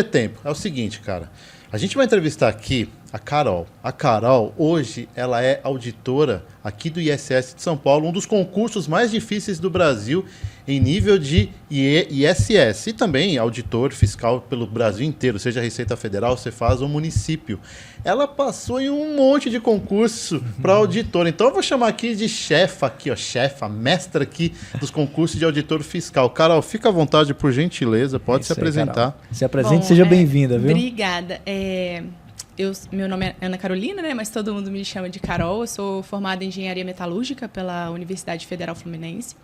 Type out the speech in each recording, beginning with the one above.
tempo. É o seguinte, cara. A gente vai entrevistar aqui a Carol. A Carol, hoje, ela é auditora aqui do ISS de São Paulo, um dos concursos mais difíceis do Brasil em nível de ISS. E também auditor fiscal pelo Brasil inteiro, seja a Receita Federal, Cefaz ou município. Ela passou em um monte de concurso para auditora. Então eu vou chamar aqui de chefa, aqui, ó, chefa, mestra aqui dos concursos de auditor fiscal. Carol, fica à vontade, por gentileza, pode se apresentar. Carol. Se apresente, seja bem-vinda, viu? Obrigada. Meu nome é Ana Carolina, né? Mas todo mundo me chama de Carol. Eu sou formada em Engenharia Metalúrgica pela Universidade Federal Fluminense.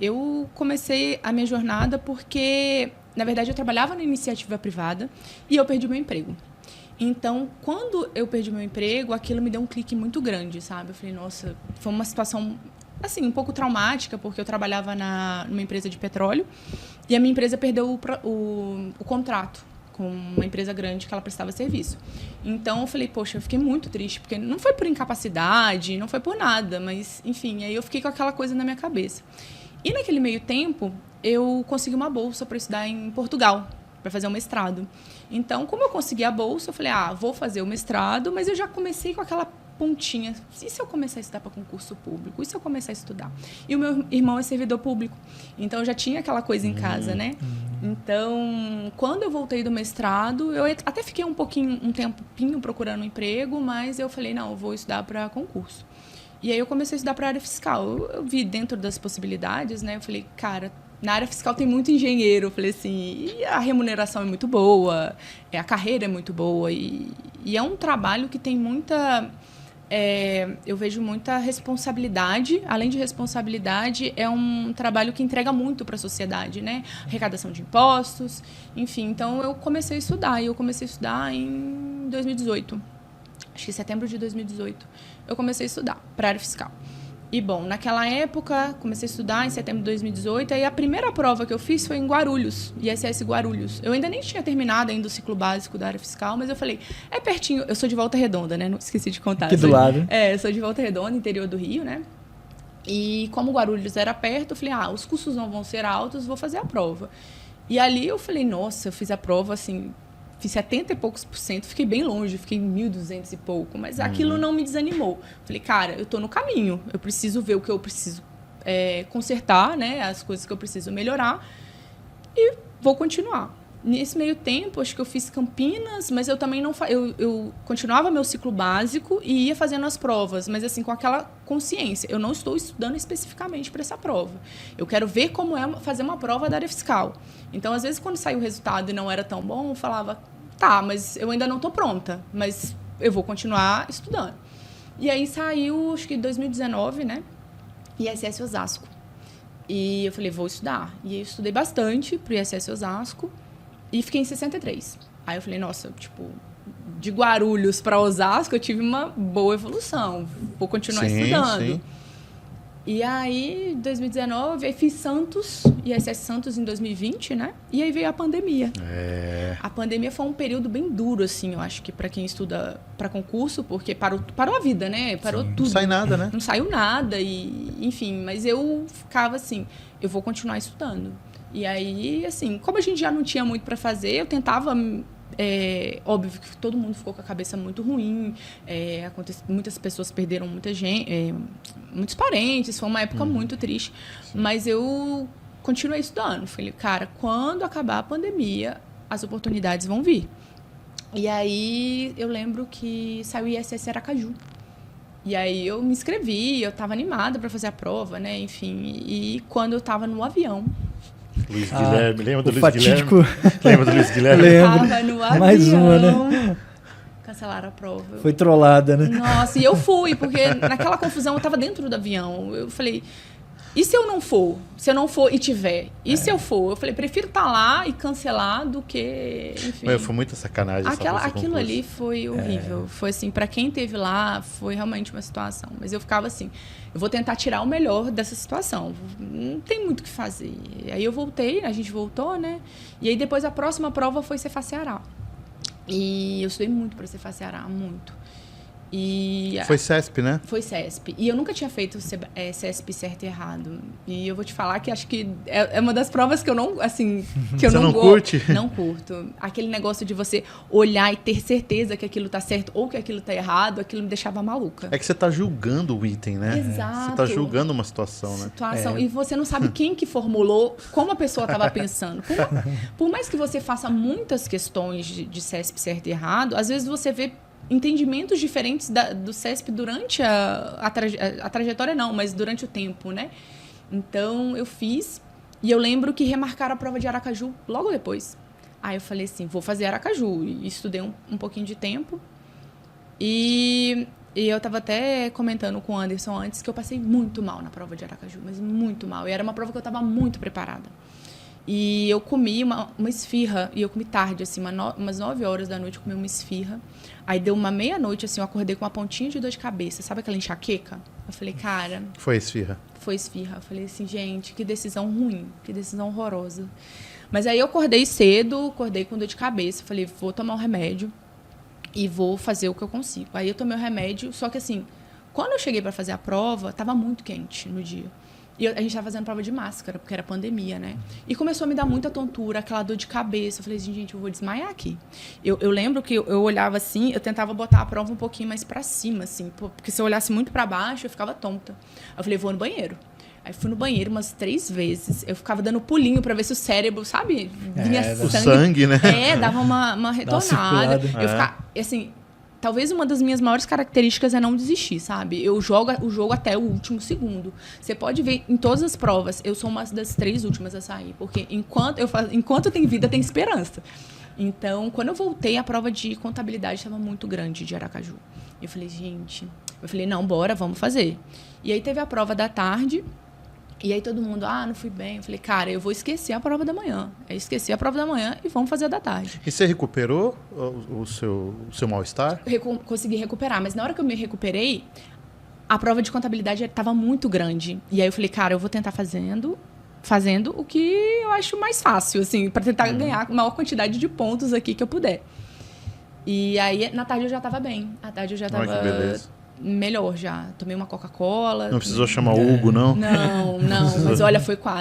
Eu comecei a minha jornada porque, na verdade, eu trabalhava na iniciativa privada e eu perdi meu emprego. Então, quando eu perdi meu emprego, aquilo me deu um clique muito grande, sabe? Eu falei, nossa, foi uma situação, assim, um pouco traumática, porque eu trabalhava numa empresa de petróleo e a minha empresa perdeu o contrato com uma empresa grande que ela prestava serviço. Então, eu falei, poxa, eu fiquei muito triste, porque não foi por incapacidade, não foi por nada, mas, enfim, aí eu fiquei com aquela coisa na minha cabeça. E naquele meio tempo, eu consegui uma bolsa para estudar em Portugal, para fazer um mestrado. Então, como eu consegui a bolsa, eu falei, vou fazer o mestrado, mas eu já comecei com aquela pontinha. E se eu começar a estudar para concurso público? E se eu começar a estudar? E o meu irmão é servidor público. Então, eu já tinha aquela coisa em casa, né? Então, quando eu voltei do mestrado, eu até fiquei um tempinho procurando um emprego, mas eu falei, não, eu vou estudar para concurso. E aí, eu comecei a estudar para a área fiscal. Eu vi dentro das possibilidades, né? Eu falei, cara, na área fiscal tem muito engenheiro. Eu falei assim, e a remuneração é muito boa, a carreira é muito boa. E é um trabalho que tem muita... eu vejo muita responsabilidade. Além de responsabilidade, é um trabalho que entrega muito para a sociedade, né? Arrecadação de impostos, enfim. Então, eu comecei a estudar. E eu comecei a estudar em 2018. Acho que em setembro de 2018. Eu comecei a estudar para a área fiscal. E, bom, naquela época, comecei a estudar em setembro de 2018. Aí, a primeira prova que eu fiz foi em Guarulhos, ISS Guarulhos. Eu ainda nem tinha terminado ainda o ciclo básico da área fiscal, mas eu falei, é pertinho. Eu sou de Volta Redonda, né? Não esqueci de contar. Aqui do lado. Eu sou de Volta Redonda, interior do Rio, né? E como Guarulhos era perto, eu falei, os custos não vão ser altos, vou fazer a prova. E ali eu falei, nossa, eu fiz a prova, assim... Fiz 70 e poucos %, fiquei bem longe, fiquei em 1.200 e pouco, mas aquilo não me desanimou. Falei, cara, eu tô no caminho, eu preciso ver o que eu preciso consertar, né, as coisas que eu preciso melhorar e vou continuar. Nesse meio tempo, acho que eu fiz Campinas, mas eu também não... Eu continuava meu ciclo básico e ia fazendo as provas, mas assim, com aquela consciência. Eu não estou estudando especificamente para essa prova. Eu quero ver como é fazer uma prova da área fiscal. Então, às vezes, quando saiu o resultado e não era tão bom, eu falava, tá, mas eu ainda não estou pronta, mas eu vou continuar estudando. E aí saiu, acho que em 2019, né, ISS Osasco. E eu falei, vou estudar. E eu estudei bastante para o ISS Osasco. E fiquei em 63. Aí eu falei, nossa, tipo, de Guarulhos para Osasco eu tive uma boa evolução. Vou continuar estudando. Sim. E aí, em 2019, aí fiz Santos, ISS Santos em 2020, né? E aí veio a pandemia. A pandemia foi um período bem duro, assim, eu acho que para quem estuda para concurso, porque parou a vida, né? Parou tudo. Não sai nada, né? Não saiu nada, e enfim. Mas eu ficava assim, eu vou continuar estudando. E aí, assim, como a gente já não tinha muito para fazer, eu tentava... óbvio que todo mundo ficou com a cabeça muito ruim, muitas pessoas perderam muita gente, muitos parentes, foi uma época muito triste. Sim. Mas eu continuei estudando. Falei, cara, quando acabar a pandemia, as oportunidades vão vir. E aí eu lembro que saiu o ISS Aracaju. E aí eu me inscrevi, eu estava animada para fazer a prova, né? Enfim, e quando eu estava no avião... Luiz Guilherme, lembra do Luiz fatídico... Guilherme? Lembra do Luiz Guilherme? Lembro. Tava no avião. Mais uma, né? Cancelaram a prova. Foi trollada, né? Nossa, e eu fui, porque naquela confusão eu tava dentro do avião. Eu falei, e se eu não for? Se eu não for e tiver? E se eu for? Eu falei, prefiro estar lá e cancelar do que... Enfim. Foi muita sacanagem. Aquilo ali foi horrível. Foi assim, para quem esteve lá, foi realmente uma situação. Mas eu ficava assim, eu vou tentar tirar o melhor dessa situação. Não tem muito o que fazer. Aí eu voltei, a gente voltou, né? E aí depois a próxima prova foi Cefaz Ceará. E eu estudei muito para Cefaz Ceará, muito. E Foi CESP, né? foi CESP. E eu nunca tinha feito CESP certo e errado. E eu vou te falar que acho que é uma das provas que eu não, assim, que eu Você não não curte? Não curto. Aquele negócio de você olhar e ter certeza que aquilo tá certo ou que aquilo tá errado, aquilo me deixava maluca. É que você tá julgando o item, né? Exato. Você tá julgando uma situação, né? E você não sabe quem que formulou, como a pessoa estava pensando. Por mais que você faça muitas questões de CESP certo e errado, às vezes você vê entendimentos diferentes do CESP durante a trajetória, não, mas durante o tempo, né? Então, eu fiz e eu lembro que remarcaram a prova de Aracaju logo depois. Aí eu falei assim, vou fazer Aracaju. E estudei um pouquinho de tempo. E eu estava até comentando com o Anderson antes que eu passei muito mal na prova de Aracaju, mas muito mal. E era uma prova que eu estava muito preparada. E eu comi uma esfirra, e eu comi tarde, assim, umas 9 horas da noite eu comi uma esfirra. Aí deu uma meia-noite, assim, eu acordei com uma pontinha de dor de cabeça. Sabe aquela enxaqueca? Eu falei, cara... Foi esfirra. Foi esfirra. Eu falei assim, gente, que decisão ruim, que decisão horrorosa. Mas aí eu acordei cedo, acordei com dor de cabeça. Falei, vou tomar um remédio e vou fazer o que eu consigo. Aí eu tomei o remédio, só que assim, quando eu cheguei para fazer a prova, estava muito quente no dia. E a gente estava fazendo prova de máscara, porque era pandemia, né? E começou a me dar muita tontura, aquela dor de cabeça. Eu falei assim, gente, eu vou desmaiar aqui. Eu lembro que eu olhava assim, eu tentava botar a prova um pouquinho mais para cima, assim, porque se eu olhasse muito para baixo, eu ficava tonta. Eu falei, vou no banheiro. Aí fui no banheiro umas 3 vezes. Eu ficava dando pulinho para ver se o cérebro, sabe? Vinha o sangue, né? Dava uma retornada. Eu ficava, assim... Talvez uma das minhas maiores características é não desistir, sabe? Eu jogo o jogo até o último segundo. Você pode ver em todas as provas, eu sou uma das 3 últimas a sair, porque enquanto tem vida, tem esperança. Então, quando eu voltei, a prova de contabilidade estava muito grande de Aracaju. Eu falei, gente... Eu falei, não, bora, vamos fazer. E aí teve a prova da tarde... E aí todo mundo, não fui bem. Eu falei, cara, eu vou esquecer a prova da manhã. Eu esqueci a prova da manhã e vamos fazer a da tarde. E você recuperou o seu mal-estar? Consegui recuperar, mas na hora que eu me recuperei, a prova de contabilidade estava muito grande. E aí eu falei, cara, eu vou tentar fazendo o que eu acho mais fácil, assim, para tentar ganhar a maior quantidade de pontos aqui que eu puder. E aí, na tarde eu já estava bem. À tarde eu já estava... que beleza. Melhor já. Tomei uma Coca-Cola. Não precisou chamar o Hugo, não? Não. Mas olha, foi quase.